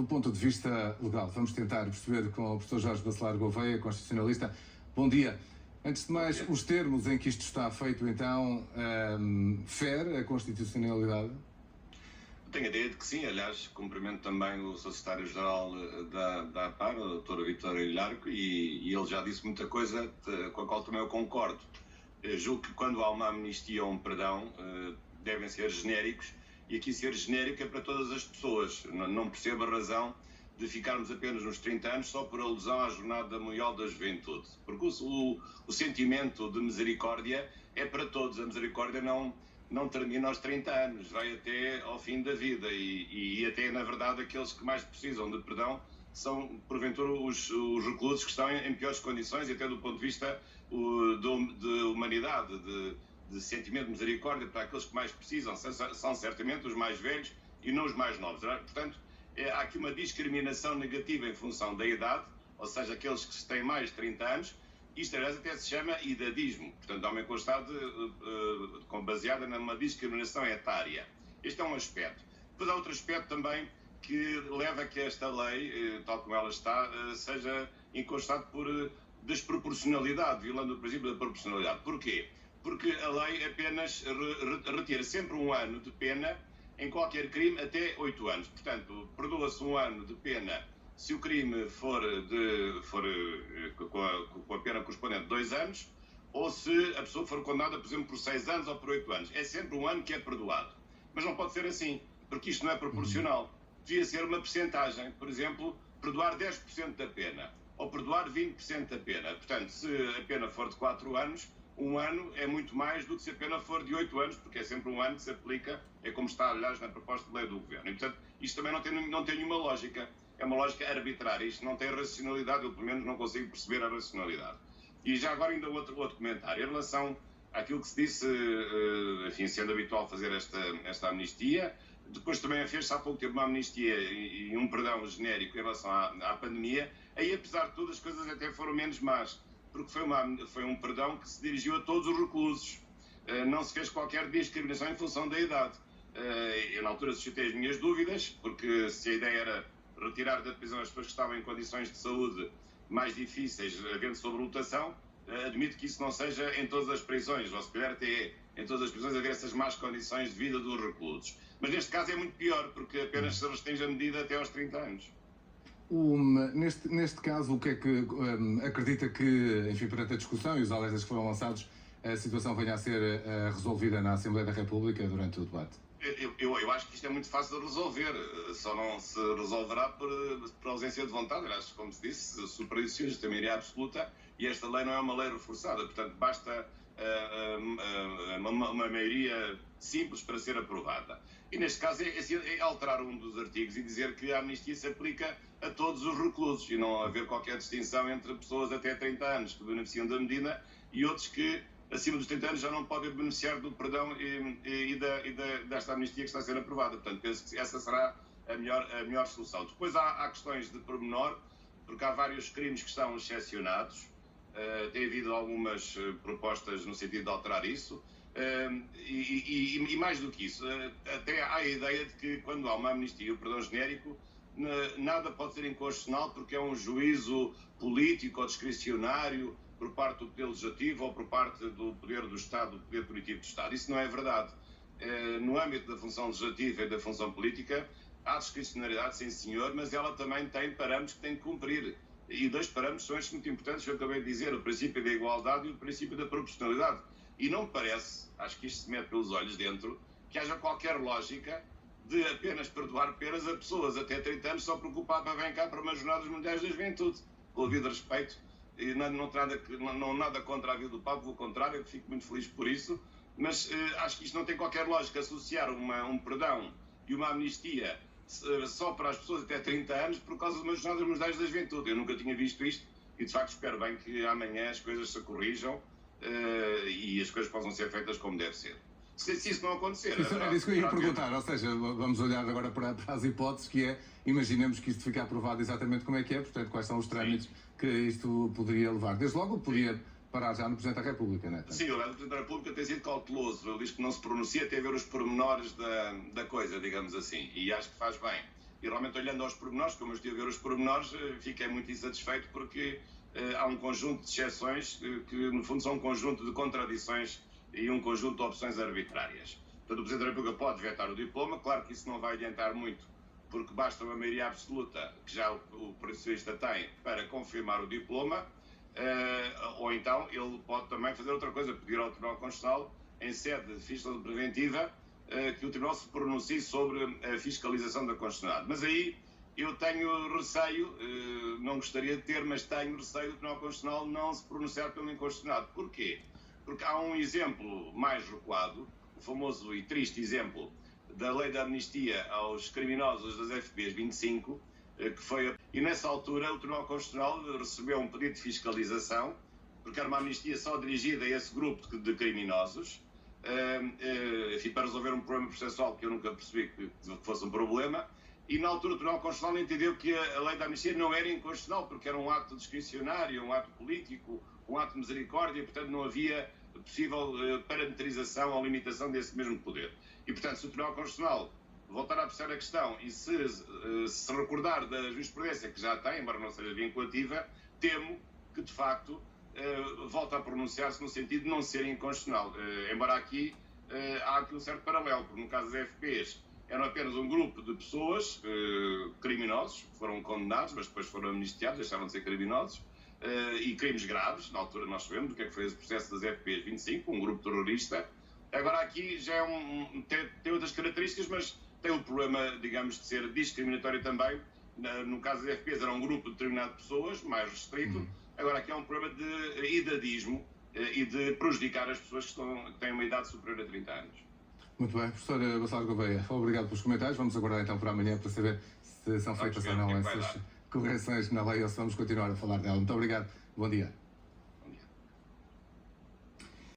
do ponto de vista legal. Vamos tentar perceber com o professor Jorge Bacelar Gouveia, constitucionalista. Bom dia. Antes de mais, os termos em que isto está feito, então, fere a constitucionalidade? Tenho a ideia de que sim. Aliás, cumprimento também o secretário-geral da APAR, o Dr. Vítor Ilharco, e ele já disse muita coisa com a qual também eu concordo. Julgo que quando há uma amnistia ou um perdão, devem ser genéricos, e aqui ser genérico é para todas as pessoas. Não percebo a razão de ficarmos apenas nos 30 anos só por alusão à Jornada Mundial da Juventude. Porque o sentimento de misericórdia é para todos. A misericórdia não termina aos 30 anos, vai até ao fim da vida e até, na verdade, aqueles que mais precisam de perdão são, porventura, os reclusos que estão em piores condições, e até do ponto de vista de humanidade, de sentimento de misericórdia para aqueles que mais precisam, são certamente os mais velhos e não os mais novos. Portanto, há aqui uma discriminação negativa em função da idade, ou seja, aqueles que têm mais de 30 anos. Isto, aliás, até se chama idadismo, portanto, homem com estado baseada numa discriminação etária. Este é um aspecto. Depois há outro aspecto também que leva a que esta lei, tal como ela está, seja encostada por desproporcionalidade, violando o princípio da proporcionalidade. Porquê? Porque a lei apenas retira sempre um ano de pena em qualquer crime até 8 anos. Portanto, perdoa-se um ano de pena se o crime for com a pena correspondente 2 anos, ou se a pessoa for condenada, por exemplo, por 6 anos ou por 8 anos. É sempre um ano que é perdoado. Mas não pode ser assim, porque isto não é proporcional. Devia ser uma percentagem, por exemplo, perdoar 10% da pena, ou perdoar 20% da pena. Portanto, se a pena for de 4 anos, um ano é muito mais do que se a pena for de 8 anos, porque é sempre um ano que se aplica, é como está, aliás, na proposta de lei do Governo. E, portanto, isto também não tem nenhuma lógica. É uma lógica arbitrária. Isto não tem racionalidade, eu pelo menos não consigo perceber a racionalidade. E já agora ainda outro comentário. Em relação àquilo que se disse, enfim, sendo habitual fazer esta amnistia, depois também fez-se há pouco tempo uma amnistia e um perdão genérico em relação à pandemia. Aí, apesar de tudo, as coisas até foram menos más, porque foi um perdão que se dirigiu a todos os reclusos. Não se fez qualquer discriminação em função da idade. Eu, na altura, suscitei as minhas dúvidas, porque se a ideia era retirar da prisão as pessoas que estavam em condições de saúde mais difíceis, havendo sobrelotação, admito que isso não seja em todas as prisões, ou se calhar até em todas as prisões haver essas más condições de vida dos reclusos. Mas neste caso é muito pior, porque apenas se restringe a medida até aos 30 anos. Neste caso, o que é que acredita que, enfim, perante a discussão e os alertas que foram lançados, a situação venha a ser resolvida na Assembleia da República durante o debate? Eu acho que isto é muito fácil de resolver, só não se resolverá por ausência de vontade. Aliás, como se disse, superstições de maioria absoluta, e esta lei não é uma lei reforçada, portanto basta uma maioria simples para ser aprovada. E neste caso é alterar um dos artigos e dizer que a amnistia se aplica a todos os reclusos e não haver qualquer distinção entre pessoas até 30 anos que beneficiam da medida e outros que acima dos 30 anos já não podem beneficiar do perdão e desta amnistia que está a ser aprovada. Portanto, penso que essa será a melhor solução. Depois há questões de pormenor, porque há vários crimes que estão excepcionados. Tem havido algumas propostas no sentido de alterar isso. E mais do que isso, até há a ideia de que quando há uma amnistia, o perdão genérico, nada pode ser inconstitucional porque é um juízo político ou discricionário por parte do Poder Legislativo ou por parte do Poder do Estado, do Poder Punitivo do Estado. Isso não é verdade. No âmbito da função legislativa e da função política, há discricionariedade, sim senhor, mas ela também tem parâmetros que tem que cumprir. E 2 parâmetros são estes muito importantes que eu acabei de dizer, o princípio da igualdade e o princípio da proporcionalidade. E não me parece, acho que isto se mete pelos olhos dentro, que haja qualquer lógica de apenas perdoar penas a pessoas até 30 anos só preocupar para vir cá para umas Jornadas Mundiais da Juventude. Com o devido respeito, e não nada contra a vida do Papa, pelo contrário, eu fico muito feliz por isso, mas acho que isto não tem qualquer lógica, associar um perdão e uma amnistia só para as pessoas até 30 anos por causa de umas Jornadas Mundiais da Juventude. Eu nunca tinha visto isto e, de facto, espero bem que amanhã as coisas se corrijam e as coisas possam ser feitas como deve ser. Se isso não acontecer... Era isso que eu ia perguntar, ou seja, vamos olhar agora para as hipóteses, que é, imaginemos que isto fique aprovado exatamente como é que é, portanto, quais são os trâmites que isto poderia levar. Desde logo, poderia parar já no Presidente da República, não é? Sim, o Presidente da República tem sido cauteloso, ele diz que não se pronuncia até ver os pormenores da coisa, digamos assim, e acho que faz bem. E realmente, olhando aos pormenores, como eu estive a ver os pormenores, fiquei muito insatisfeito porque há um conjunto de exceções que, no fundo, são um conjunto de contradições e um conjunto de opções arbitrárias. Portanto, o Presidente da República pode vetar o diploma, claro que isso não vai adiantar muito, porque basta uma maioria absoluta, que já o Partido Socialista tem, para confirmar o diploma, ou então ele pode também fazer outra coisa, pedir ao Tribunal Constitucional, em sede de fiscalização preventiva, que o Tribunal se pronuncie sobre a fiscalização da constitucionalidade. Mas aí eu tenho receio, não gostaria de ter, mas tenho receio do Tribunal Constitucional não se pronunciar pelo inconstitucionalidade. Porquê? Porque há um exemplo mais recuado, o famoso e triste exemplo da lei da amnistia aos criminosos das FPs 25, que foi... E nessa altura o Tribunal Constitucional recebeu um pedido de fiscalização, porque era uma amnistia só dirigida a esse grupo de criminosos, enfim, para resolver um problema processual que eu nunca percebi que fosse um problema, e na altura o Tribunal Constitucional entendeu que a lei da amnistia não era inconstitucional, porque era um ato discricionário, um ato político, um ato de misericórdia, e portanto não havia possível parametrização ou limitação desse mesmo poder. E portanto, se o Tribunal Constitucional voltar a apreciar a questão e se recordar da jurisprudência que já tem, embora não seja vinculativa, temo que de facto volta a pronunciar-se no sentido de não ser inconstitucional. Embora aqui há aqui um certo paralelo, porque no caso das FPs eram apenas um grupo de pessoas criminosos, que foram condenados, mas depois foram amnistiados, deixaram de ser criminosos, e crimes graves. Na altura nós sabemos do que é que foi esse processo das FPs 25, um grupo terrorista. Agora aqui já tem outras características, mas tem o problema, digamos, de ser discriminatório também. No caso das FPs era um grupo determinado de pessoas, mais restrito. Agora aqui há um problema de idadismo e de prejudicar as pessoas que têm uma idade superior a 30 anos. Muito bem, professor Gonçalo Gouveia, obrigado pelos comentários. Vamos aguardar então para amanhã para saber se são feitas ou não essas correções na lei ou se vamos continuar a falar dela. Muito obrigado, bom dia.